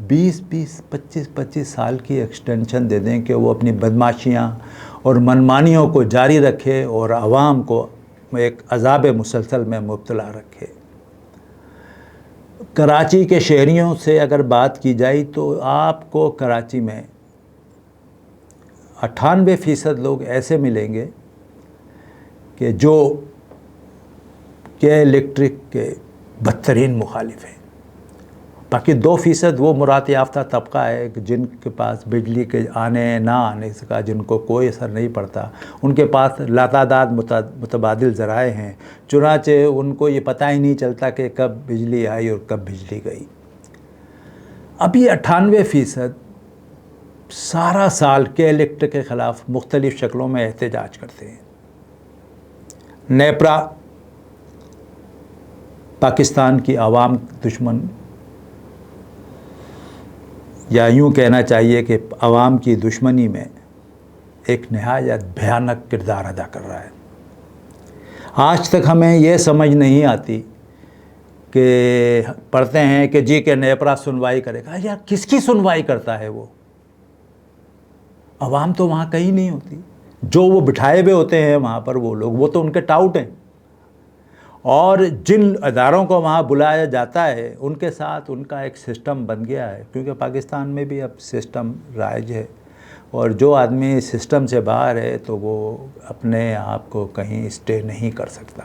25 سال کی ایکسٹینشن دے دیں کہ وہ اپنی بدماشیاں اور منمانیوں کو جاری رکھے اور عوام کو ایک عذاب مسلسل میں مبتلا رکھے۔ کراچی کے شہریوں سے اگر بات کی جائے تو آپ کو کراچی میں 98% لوگ ایسے ملیں گے کہ جو کہ الیکٹرک کے بدترین مخالف ہیں۔ باقی 2% وہ مراد یافتہ طبقہ ہے کہ جن کے پاس بجلی کے آنے نہ آنے کا جن کو کوئی اثر نہیں پڑتا، ان کے پاس لاتعداد متبادل ذرائع ہیں، چنانچہ ان کو یہ پتہ ہی نہیں چلتا کہ کب بجلی آئی اور کب بجلی گئی۔ اب یہ 98% سارا سال کے الیکٹرک کے خلاف مختلف شکلوں میں احتجاج کرتے ہیں۔ نیپرا پاکستان کی عوام دشمن، یا یوں کہنا چاہیے کہ عوام کی دشمنی میں ایک نہایت بھیانک کردار ادا کر رہا ہے۔ آج تک ہمیں یہ سمجھ نہیں آتی کہ پڑھتے ہیں کہ جی کہ نیپرا سنوائی کرے گا۔ یار کس کی سنوائی کرتا ہے وہ؟ عوام تو وہاں کہیں نہیں ہوتی، جو وہ بٹھائے ہوئے ہوتے ہیں وہاں پر وہ لوگ، وہ تو ان کے ٹاؤٹ ہیں، اور جن اداروں کو وہاں بلایا جاتا ہے ان کے ساتھ ان کا ایک سسٹم بن گیا ہے، کیونکہ پاکستان میں بھی اب سسٹم رائج ہے، اور جو آدمی سسٹم سے باہر ہے تو وہ اپنے آپ کو کہیں اسٹے نہیں کر سکتا۔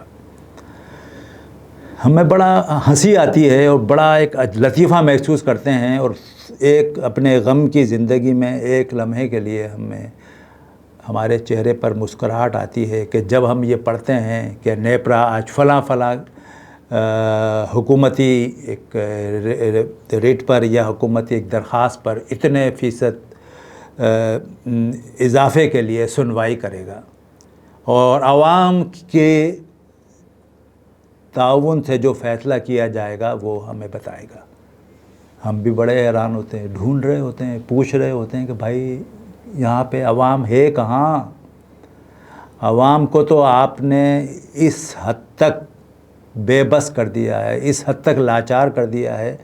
ہمیں بڑا ہنسی آتی ہے اور بڑا ایک لطیفہ محسوس کرتے ہیں، اور ایک اپنے غم کی زندگی میں ایک لمحے کے لیے ہمارے چہرے پر مسکراہٹ آتی ہے کہ جب ہم یہ پڑھتے ہیں کہ نیپرا آج فلاں حکومتی ایک ریٹ پر یا حکومتی ایک درخواست پر اتنے فیصد اضافے کے لیے سنوائی کرے گا اور عوام کے تعاون سے جو فیصلہ کیا جائے گا وہ ہمیں بتائے گا۔ ہم بھی بڑے حیران ہوتے ہیں، ڈھونڈ رہے ہوتے ہیں، پوچھ رہے ہوتے ہیں کہ بھائی یہاں پہ عوام ہے کہاں؟ عوام کو تو آپ نے اس حد تک بے بس کر دیا ہے، اس حد تک لاچار کر دیا ہے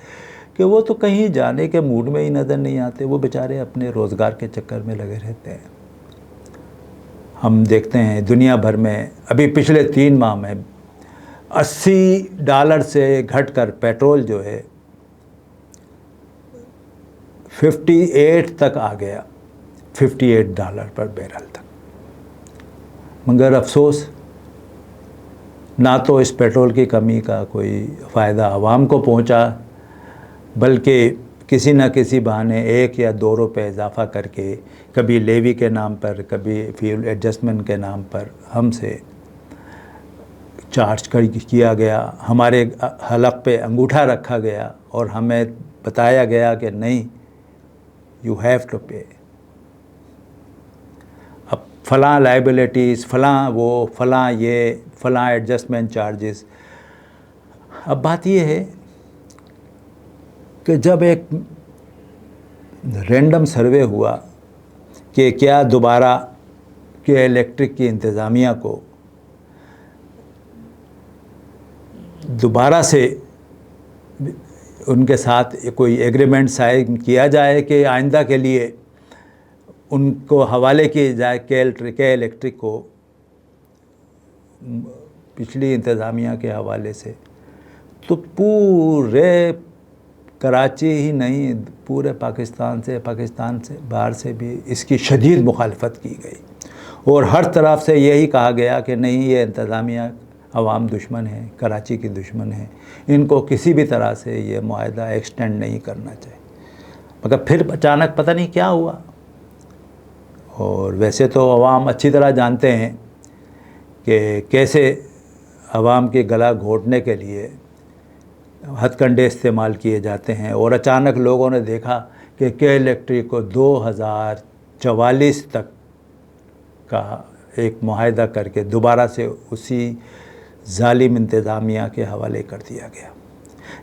کہ وہ تو کہیں جانے کے موڈ میں ہی نظر نہیں آتے، وہ بیچارے اپنے روزگار کے چکر میں لگے رہتے ہیں۔ ہم دیکھتے ہیں دنیا بھر میں ابھی پچھلے 3 ماہ میں $80 سے گھٹ کر پیٹرول جو ہے 58 تک آ گیا، $58 پر بیرل تک۔ مگر افسوس، نہ تو اس پیٹرول کی کمی کا کوئی فائدہ عوام کو پہنچا، بلکہ کسی نہ کسی بہانے 1 یا 2 روپے اضافہ کر کے کبھی لیوی کے نام پر، کبھی فیول ایڈجسٹمنٹ کے نام پر ہم سے چارج کیا گیا، ہمارے حلق پہ انگوٹھا رکھا گیا اور ہمیں بتایا گیا کہ نہیں، یو ہیو ٹو پے۔ اب فلاں لائبلٹیز، فلاں وہ، فلاں یہ، فلاں ایڈجسٹمنٹ چارجز۔ اب بات یہ ہے کہ جب ایک رینڈم سروے ہوا کہ کیا دوبارہ کے الیکٹرک کی انتظامیہ کو دوبارہ سے ان کے ساتھ کوئی ایگریمنٹ سائن کیا جائے کہ آئندہ کے لیے ان کو حوالے کی جائے کے الیکٹرک کو پچھلی انتظامیہ کے حوالے سے، تو پورے کراچی ہی نہیں پورے پاکستان سے باہر سے بھی اس کی شدید مخالفت کی گئی، اور ہر طرف سے یہی کہا گیا کہ نہیں، یہ انتظامیہ عوام دشمن ہے، کراچی کی دشمن ہے، ان کو کسی بھی طرح سے یہ معاہدہ ایکسٹینڈ نہیں کرنا چاہیے۔ مگر پھر اچانک پتہ نہیں کیا ہوا، اور ویسے تو عوام اچھی طرح جانتے ہیں کہ کیسے عوام کے گلا گھونٹنے کے لیے ہتھ کنڈے استعمال کیے جاتے ہیں، اور اچانک لوگوں نے دیکھا کہ کے الیکٹرک کو 2044 تک کا ایک معاہدہ کر کے دوبارہ سے اسی ظالم انتظامیہ کے حوالے کر دیا گیا۔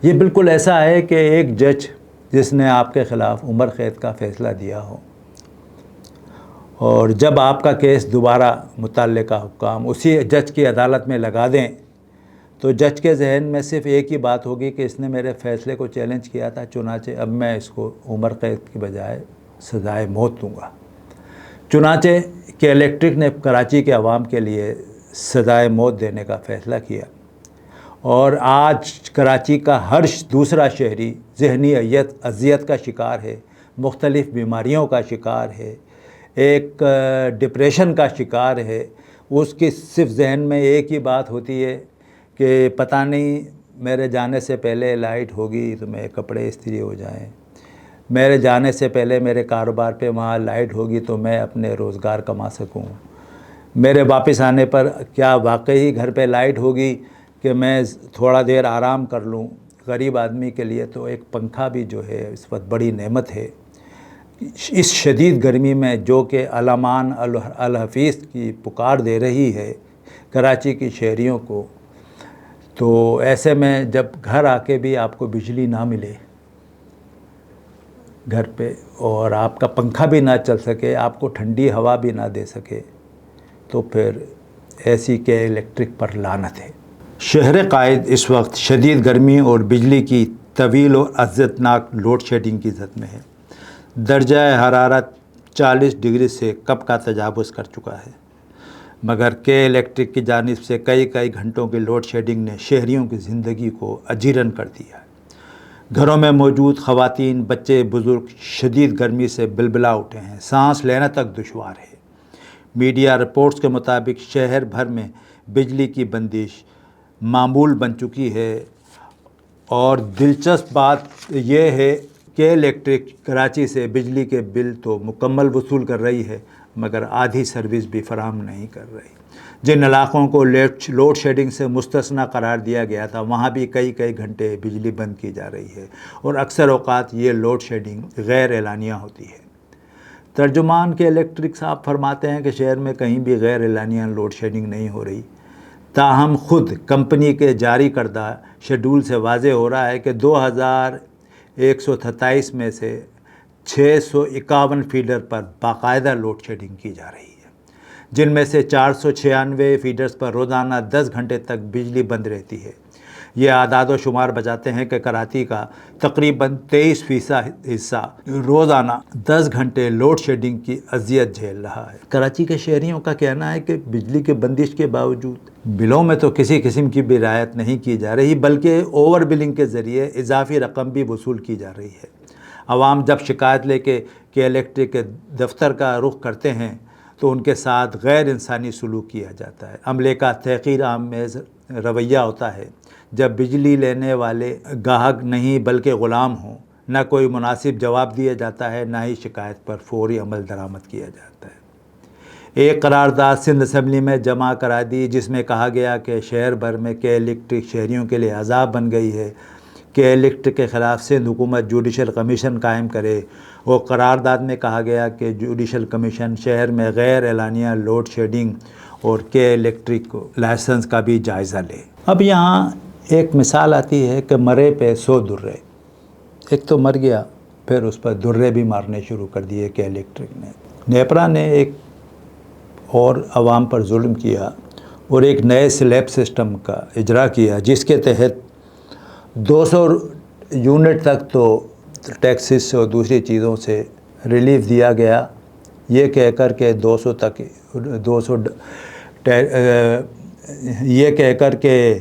یہ بالکل ایسا ہے کہ ایک جج جس نے آپ کے خلاف عمر قید کا فیصلہ دیا ہو، اور جب آپ کا کیس دوبارہ متعلقہ حکام اسی جج کی عدالت میں لگا دیں تو جج کے ذہن میں صرف ایک ہی بات ہوگی کہ اس نے میرے فیصلے کو چیلنج کیا تھا، چنانچہ اب میں اس کو عمر قید کی بجائے سزائے موت دوں گا۔ چنانچہ کے الیکٹرک نے کراچی کے عوام کے لیے سزائے موت دینے کا فیصلہ کیا، اور آج کراچی کا ہر دوسرا شہری ذہنی اذیت کا شکار ہے، مختلف بیماریوں کا شکار ہے، ایک ڈپریشن کا شکار ہے۔ اس کی صرف ذہن میں ایک ہی بات ہوتی ہے کہ پتہ نہیں میرے جانے سے پہلے لائٹ ہوگی تو میرے کپڑے استری ہو جائیں، میرے جانے سے پہلے میرے کاروبار پہ وہاں لائٹ ہوگی تو میں اپنے روزگار کما سکوں، میرے واپس آنے پر کیا واقعی گھر پہ لائٹ ہوگی کہ میں تھوڑا دیر آرام کر لوں۔ غریب آدمی کے لیے تو ایک پنکھا بھی جو ہے اس وقت بڑی نعمت ہے۔ اس شدید گرمی میں جو کہ علمان الحفیظ کی پکار دے رہی ہے کراچی کی شہریوں کو، تو ایسے میں جب گھر آ کے بھی آپ کو بجلی نہ ملے گھر پہ، اور آپ کا پنکھا بھی نہ چل سکے، آپ کو ٹھنڈی ہوا بھی نہ دے سکے، تو پھر ایسی کے الیکٹرک پر لعنت ہے۔ شہر قائد اس وقت شدید گرمی اور بجلی کی طویل اور اذیتناک لوڈ شیڈنگ کی زد میں ہے۔ درجہ حرارت 40 ڈگری سے کب کا تجاوز کر چکا ہے، مگر کے الیکٹرک کی جانب سے کئی گھنٹوں کی لوڈ شیڈنگ نے شہریوں کی زندگی کو اجیرن کر دیا ہے۔ گھروں میں موجود خواتین، بچے، بزرگ شدید گرمی سے بلبلا اٹھے ہیں، سانس لینا تک دشوار ہے۔ میڈیا رپورٹس کے مطابق شہر بھر میں بجلی کی بندش معمول بن چکی ہے، اور دلچسپ بات یہ ہے کہ الیکٹرک کراچی سے بجلی کے بل تو مکمل وصول کر رہی ہے، مگر آدھی سروس بھی فراہم نہیں کر رہی۔ جن علاقوں کو لوڈ شیڈنگ سے مستثنی قرار دیا گیا تھا، وہاں بھی کئی گھنٹے بجلی بند کی جا رہی ہے، اور اکثر اوقات یہ لوڈ شیڈنگ غیر اعلانیہ ہوتی ہے۔ ترجمان کے الیکٹرک صاحب فرماتے ہیں کہ شہر میں کہیں بھی غیر اعلانیہ لوڈ شیڈنگ نہیں ہو رہی، تاہم خود کمپنی کے جاری کردہ شیڈول سے واضح ہو رہا ہے کہ 2127 میں سے 651 فیڈر پر باقاعدہ لوڈ شیڈنگ کی جا رہی ہے، جن میں سے 496 فیڈرز پر روزانہ 10 گھنٹے تک بجلی بند رہتی ہے۔ یہ اعداد و شمار بتاتے ہیں کہ کراچی کا تقریباً 23% حصہ روزانہ 10 گھنٹے لوڈ شیڈنگ کی اذیت جھیل رہا ہے۔ کراچی کے شہریوں کا کہنا ہے کہ بجلی کے بندش کے باوجود بلوں میں تو کسی قسم کی بھی رعایت نہیں کی جا رہی، بلکہ اوور بلنگ کے ذریعے اضافی رقم بھی وصول کی جا رہی ہے۔ عوام جب شکایت لے کے الیکٹرک کے دفتر کا رخ کرتے ہیں تو ان کے ساتھ غیر انسانی سلوک کیا جاتا ہے۔ عملے کا تحقیر آمیز رویہ ہوتا ہے۔ جب بجلی لینے والے گاہک نہیں بلکہ غلام ہوں، نہ کوئی مناسب جواب دیا جاتا ہے، نہ ہی شکایت پر فوری عمل درآمد کیا جاتا ہے۔ ایک قرارداد سندھ اسمبلی میں جمع کرا دی، جس میں کہا گیا کہ شہر بھر میں کے الیکٹرک شہریوں کے لیے عذاب بن گئی ہے۔ کہ الیکٹرک کے خلاف سندھ حکومت جوڈیشل کمیشن قائم کرے، اور قرارداد میں کہا گیا کہ جوڈیشل کمیشن شہر میں غیر اعلانیہ لوڈ شیڈنگ اور کے الیکٹرک لائسنس کا بھی جائزہ لے۔ اب یہاں ایک مثال آتی ہے کہ مرے پہ 100 درے، ایک تو مر گیا، پھر اس پر درے بھی مارنے شروع کر دیے کہ الیکٹرک نے۔ نیپرا نے ایک اور عوام پر ظلم کیا اور ایک نئے سلیب سسٹم کا اجرا کیا، جس کے تحت 200 یونٹ تک تو ٹیکسز اور دوسری چیزوں سے ریلیف دیا گیا، یہ کہہ کر کہ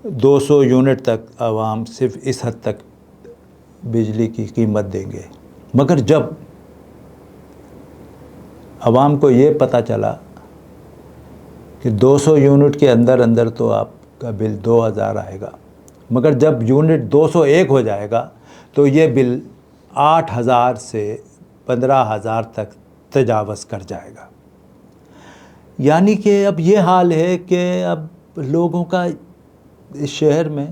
200 یونٹ تک عوام صرف اس حد تک بجلی کی قیمت دیں گے۔ مگر جب عوام کو یہ پتہ چلا کہ 200 یونٹ کے اندر تو آپ کا بل 2000 آئے گا، مگر جب یونٹ 201 ہو جائے گا تو یہ بل 8000 سے 15000 تک تجاوز کر جائے گا۔ یعنی کہ اب یہ حال ہے کہ اب لوگوں کا اس شہر میں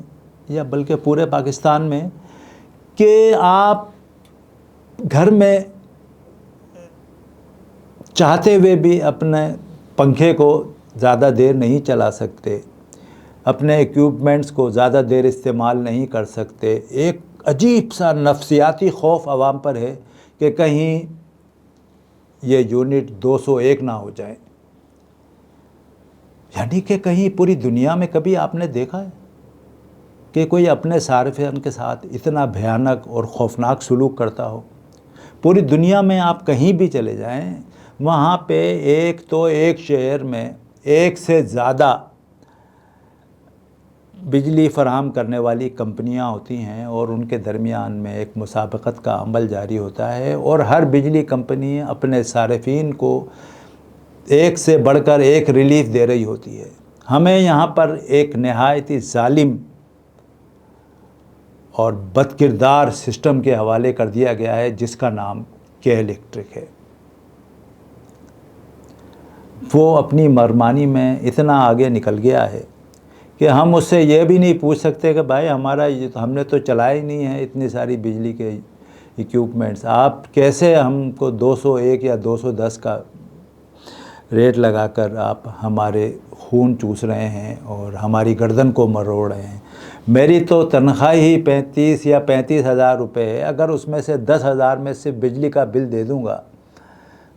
یا بلکہ پورے پاکستان میں کہ آپ گھر میں چاہتے ہوئے بھی اپنے پنکھے کو زیادہ دیر نہیں چلا سکتے، اپنے ایکوپمنٹس کو زیادہ دیر استعمال نہیں کر سکتے۔ ایک عجیب سا نفسیاتی خوف عوام پر ہے کہ کہیں یہ یونٹ 201 نہ ہو جائے۔ یعنی کہ کہیں پوری دنیا میں کبھی آپ نے دیکھا ہے کہ کوئی اپنے صارفین کے ساتھ اتنا بھیانک اور خوفناک سلوک کرتا ہو؟ پوری دنیا میں آپ کہیں بھی چلے جائیں، وہاں پہ ایک شہر میں ایک سے زیادہ بجلی فراہم کرنے والی کمپنیاں ہوتی ہیں اور ان کے درمیان میں ایک مسابقت کا عمل جاری ہوتا ہے، اور ہر بجلی کمپنی اپنے صارفین کو ایک سے بڑھ کر ایک ریلیف دے رہی ہوتی ہے۔ ہمیں یہاں پر ایک نہایت ہی ظالم اور بد کردار سسٹم کے حوالے کر دیا گیا ہے، جس کا نام کے الیکٹرک ہے۔ وہ اپنی مرمانی میں اتنا آگے نکل گیا ہے کہ ہم اس سے یہ بھی نہیں پوچھ سکتے کہ بھائی ہم نے تو چلایا ہی نہیں ہے اتنی ساری بجلی کے ایکوپمنٹس، آپ کیسے ہم کو 201 یا 210 کا ریٹ لگا کر آپ ہمارے خون چوس رہے ہیں اور ہماری گردن کو مروڑ رہے ہیں۔ میری تو تنخواہ ہی 35 یا 35,000 روپے ہے، اگر اس میں سے 10,000 میں صرف بجلی کا بل دے دوں گا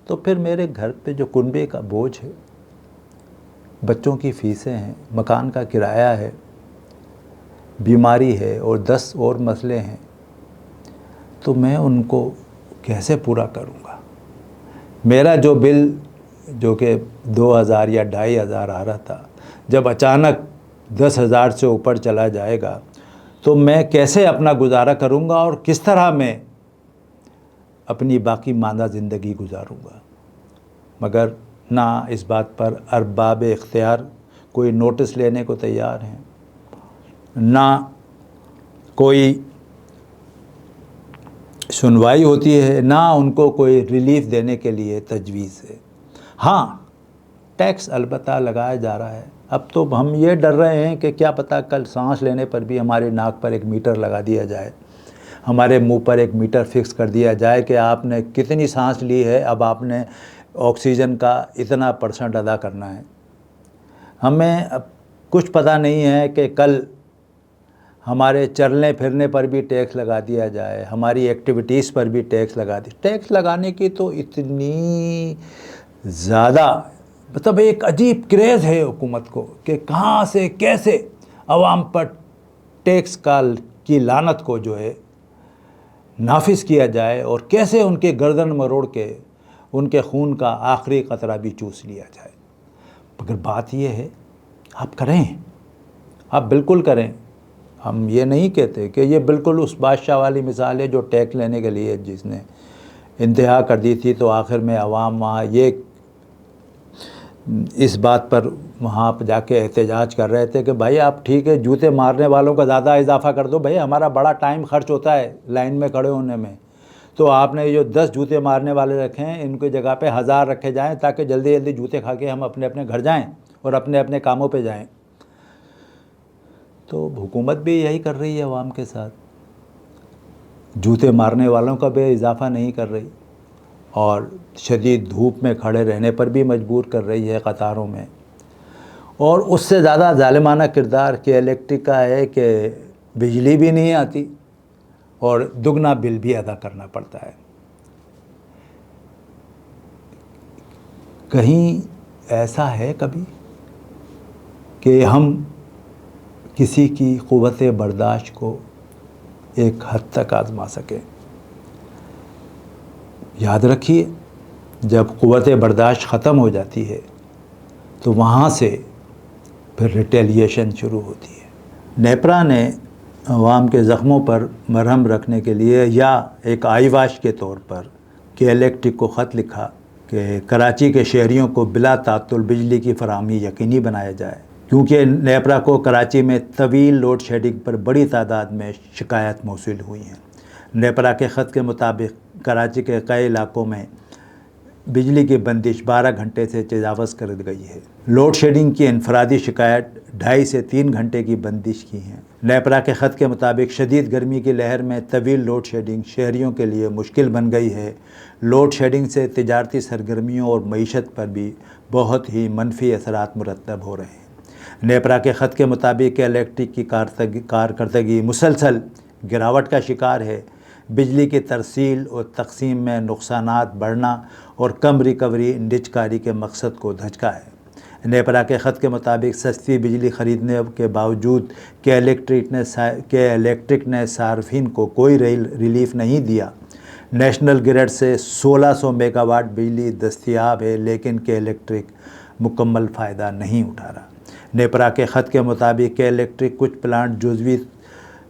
تو پھر میرے گھر پہ جو کنبے کا بوجھ ہے، بچوں کی فیسیں ہیں، مکان کا کرایہ ہے، بیماری ہے اور 10 اور مسئلے ہیں، تو میں ان کو کیسے پورا کروں گا؟ میرا جو بل جو کہ 2,000 یا 2,500 آ رہا تھا، جب اچانک 10,000 سے اوپر چلا جائے گا تو میں کیسے اپنا گزارا کروں گا اور کس طرح میں اپنی باقی ماندہ زندگی گزاروں گا؟ مگر نہ اس بات پر ارباب اختیار کوئی نوٹس لینے کو تیار ہیں، نہ کوئی سنوائی ہوتی ہے، نہ ان کو کوئی ریلیف دینے کے لیے تجویز ہے۔ ہاں، ٹیکس البتہ لگایا جا رہا ہے۔ اب تو ہم یہ ڈر رہے ہیں کہ کیا پتہ کل سانس لینے پر بھی ہمارے ناک پر ایک میٹر لگا دیا جائے، ہمارے منہ پر ایک میٹر فکس کر دیا جائے کہ آپ نے کتنی سانس لی ہے، اب آپ نے آکسیجن کا اتنا % ادا کرنا ہے۔ ہمیں اب کچھ پتہ نہیں ہے کہ کل ہمارے چلنے پھرنے پر بھی ٹیکس لگا دیا جائے، ہماری ایکٹیویٹیز پر بھی ٹیکس لگا دی۔ ٹیکس لگانے کی تو اتنی زیادہ مطلب ایک عجیب کریز ہے حکومت کو کہ کہاں سے کیسے عوام پر ٹیکس کی لعنت کو جو ہے نافذ کیا جائے اور کیسے ان کے گردن مروڑ کے ان کے خون کا آخری قطرہ بھی چوس لیا جائے۔ مگر بات یہ ہے، آپ کریں، آپ بالکل کریں۔ ہم یہ نہیں کہتے کہ یہ بالکل اس بادشاہ والی مثال ہے جو ٹیکس لینے کے لیے جس نے انتہا کر دی تھی، تو آخر میں عوام وہاں اس بات پر وہاں پہ جا کے احتجاج کر رہے تھے کہ بھائی آپ ٹھیک ہے جوتے مارنے والوں کا زیادہ اضافہ کر دو، بھائی ہمارا بڑا ٹائم خرچ ہوتا ہے لائن میں کھڑے ہونے میں، تو آپ نے جو 10 جوتے مارنے والے رکھے ہیں ان کی جگہ پہ 1000 رکھے جائیں تاکہ جلدی جلدی جوتے کھا کے ہم اپنے اپنے گھر جائیں اور اپنے اپنے کاموں پہ جائیں۔ تو حکومت بھی یہی کر رہی ہے عوام کے ساتھ، جوتے مارنے والوں کا بھی اضافہ نہیں کر رہی اور شدید دھوپ میں کھڑے رہنے پر بھی مجبور کر رہی ہے قطاروں میں۔ اور اس سے زیادہ ظالمانہ کردار کے الیکٹرک کا ہے کہ بجلی بھی نہیں آتی اور دگنا بل بھی ادا کرنا پڑتا ہے۔ کہیں ایسا ہے کبھی کہ ہم کسی کی قوت برداشت کو ایک حد تک آزما سکیں؟ یاد رکھیے، جب قوت برداشت ختم ہو جاتی ہے تو وہاں سے پھر ریٹیلیشن شروع ہوتی ہے۔ نیپرا نے عوام کے زخموں پر مرہم رکھنے کے لیے یا ایک آئی واش کے طور پر کے الیکٹرک کو خط لکھا کہ کراچی کے شہریوں کو بلا تعطل بجلی کی فراہمی یقینی بنایا جائے، کیونکہ نیپرا کو کراچی میں طویل لوڈ شیڈنگ پر بڑی تعداد میں شکایات موصول ہوئی ہیں۔ نیپرا کے خط کے مطابق کراچی کے کئی علاقوں میں بجلی کی بندش 12 گھنٹے سے تجاوز کر گئی ہے۔ لوڈ شیڈنگ کی انفرادی شکایت 2.5 سے 3 گھنٹے کی بندش کی ہیں۔ نیپرا کے خط کے مطابق شدید گرمی کی لہر میں طویل لوڈ شیڈنگ شہریوں کے لیے مشکل بن گئی ہے۔ لوڈ شیڈنگ سے تجارتی سرگرمیوں اور معیشت پر بھی بہت ہی منفی اثرات مرتب ہو رہے ہیں۔ نیپرا کے خط کے مطابق الیکٹرک کی کارکردگی مسلسل گراوٹ کا شکار ہے۔ بجلی کی ترسیل اور تقسیم میں نقصانات بڑھنا اور کم ریکوری نجکاری کے مقصد کو دھچکا ہے۔ نیپرا کے خط کے مطابق سستی بجلی خریدنے کے باوجود کہ الیکٹرک نے صارفین کو کوئی ریلیف نہیں دیا۔ نیشنل گرڈ سے 1600 میگا واٹ بجلی دستیاب ہے لیکن کہ الیکٹرک مکمل فائدہ نہیں اٹھا رہا۔ نیپرا کے خط کے مطابق کہ الیکٹرک کچھ پلانٹ جزوی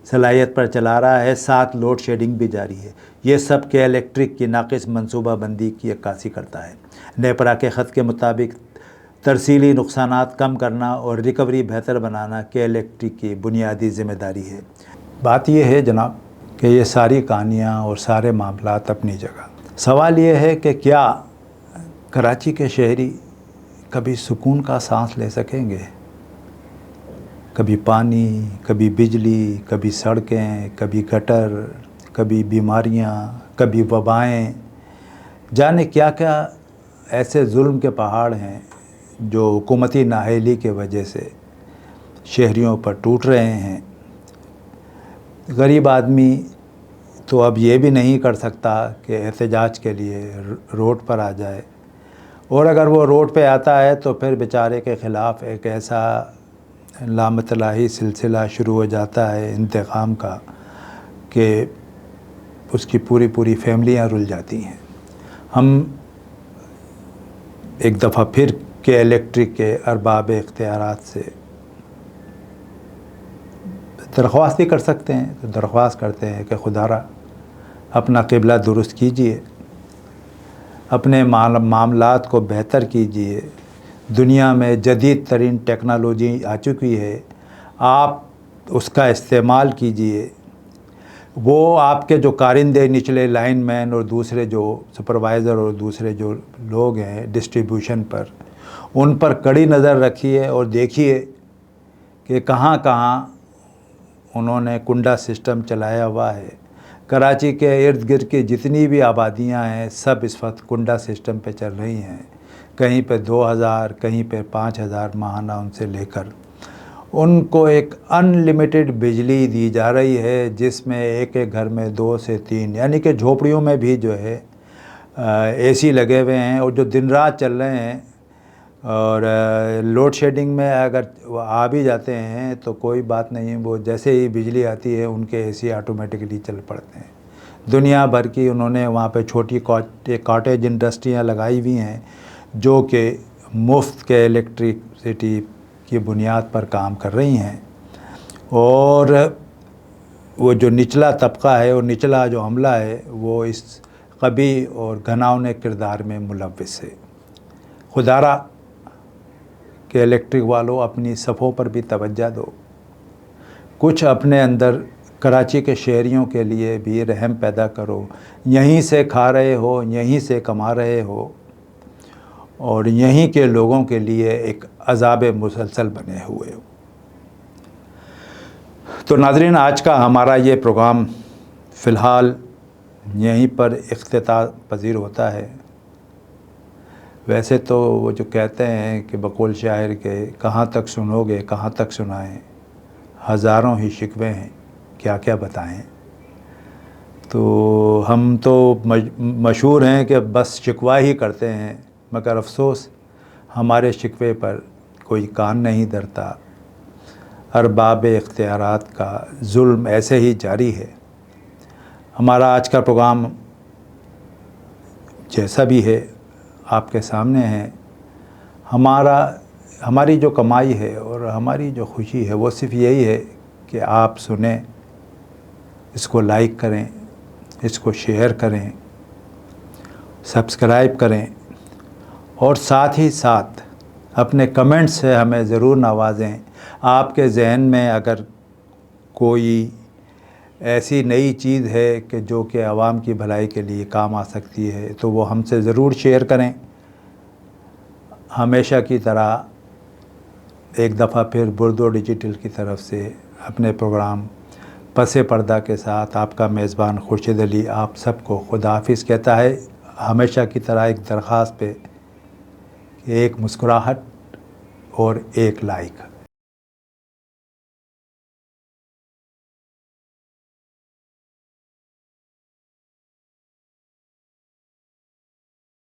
صلاحیت پر چلا رہا ہے، ساتھ لوڈ شیڈنگ بھی جاری ہے۔ یہ سب کہ الیکٹرک کی ناقص منصوبہ بندی کی عکاسی کرتا ہے۔ نیپرا کے خط کے مطابق ترسیلی نقصانات کم کرنا اور ریکوری بہتر بنانا کہ الیکٹرک کی بنیادی ذمہ داری ہے۔ بات یہ ہے جناب کہ یہ ساری کہانیاں اور سارے معاملات اپنی جگہ۔ سوال یہ ہے کہ کیا کراچی کے شہری کبھی سکون کا سانس لے سکیں گے؟ کبھی پانی، کبھی بجلی، کبھی سڑکیں، کبھی گٹر، کبھی بیماریاں، کبھی وبائیں، جانے کیا کیا ایسے ظلم کے پہاڑ ہیں جو حکومتی نااہلی کی وجہ سے شہریوں پر ٹوٹ رہے ہیں۔ غریب آدمی تو اب یہ بھی نہیں کر سکتا کہ احتجاج کے لیے روڈ پر آ جائے، اور اگر وہ روڈ پہ آتا ہے تو پھر بیچارے کے خلاف ایک ایسا لامتناہی سلسلہ شروع ہو جاتا ہے انتقام کا کہ اس کی پوری فیملیاں رل جاتی ہیں۔ ہم ایک دفعہ پھر کہ الیکٹرک کے ارباب اختیارات سے درخواست ہی کر سکتے ہیں، تو درخواست کرتے ہیں کہ خدا را اپنا قبلہ درست کیجئے، اپنے معاملات کو بہتر کیجئے۔ دنیا میں جدید ترین ٹیکنالوجی آ چکی ہے، آپ اس کا استعمال کیجئے۔ وہ آپ کے جو کارندے نچلے لائن مین اور دوسرے جو سپروائزر اور دوسرے جو لوگ ہیں ڈسٹریبیوشن پر، ان پر کڑی نظر رکھیے اور دیکھیے کہ کہاں کہاں انہوں نے کنڈا سسٹم چلایا ہوا ہے۔ کراچی کے ارد گرد کی جتنی بھی آبادیاں ہیں سب اس وقت کنڈا سسٹم پہ چل رہی ہیں، کہیں پہ 2000، کہیں پہ 5000 ماہانہ ان سے لے کر ان کو ایک ان لمیٹڈ بجلی دی جا رہی ہے، جس میں ایک گھر میں 2 سے 3، یعنی کہ جھوپڑیوں میں بھی جو ہے اے سی لگے ہوئے ہیں اور جو دن رات چل رہے ہیں، اور لوڈ شیڈنگ میں اگر آ بھی جاتے ہیں تو کوئی بات نہیں، وہ جیسے ہی بجلی آتی ہے ان کے اے سی آٹومیٹکلی چل پڑتے ہیں۔ دنیا بھر کی انہوں نے وہاں پہ چھوٹی کاٹیج انڈسٹریاں لگائی ہوئی ہیں جو کہ مفت کے الیکٹریسٹی کی بنیاد پر کام کر رہی ہیں، اور وہ جو نچلا طبقہ ہے اور نچلا جو عملہ ہے وہ اس قبیح اور گھناؤنے کردار میں ملوث ہے۔ خدا را کہ الیکٹرک والوں اپنی صفوں پر بھی توجہ دو، کچھ اپنے اندر کراچی کے شہریوں کے لیے بھی رحم پیدا کرو۔ یہیں سے کھا رہے ہو، یہیں سے کما رہے ہو، اور یہیں کے لوگوں کے لیے ایک عذاب مسلسل بنے ہوئے ہو۔ تو ناظرین، آج کا ہمارا یہ پروگرام فی الحال یہیں پر اختتام پذیر ہوتا ہے۔ ویسے تو وہ جو کہتے ہیں کہ بقول شاعر کے کہاں تک سنو گے، کہاں تک سنائیں، ہزاروں ہی شکوے ہیں، کیا کیا بتائیں۔ تو ہم تو مشہور ہیں کہ بس شکوہ ہی کرتے ہیں، مگر افسوس ہمارے شکوے پر کوئی کان نہیں دھرتا۔ ارباب اختیارات کا ظلم ایسے ہی جاری ہے۔ ہمارا آج کا پروگرام جیسا بھی ہے آپ کے سامنے ہے۔ ہماری جو کمائی ہے اور ہماری جو خوشی ہے وہ صرف یہی ہے کہ آپ سنیں، اس کو لائک کریں، اس کو شیئر کریں، سبسکرائب کریں، اور ساتھ ہی ساتھ اپنے کمنٹ سے ہمیں ضرور نوازیں۔ آپ کے ذہن میں اگر کوئی ایسی نئی چیز ہے کہ جو کہ عوام کی بھلائی کے لیے کام آ سکتی ہے تو وہ ہم سے ضرور شیئر کریں۔ ہمیشہ کی طرح ایک دفعہ پھر بردو ڈیجیٹل کی طرف سے اپنے پروگرام پس پردہ کے ساتھ آپ کا میزبان خورشید علی آپ سب کو خدا حافظ کہتا ہے، ہمیشہ کی طرح ایک درخواست پہ کہ ایک مسکراہٹ اور ایک لائک۔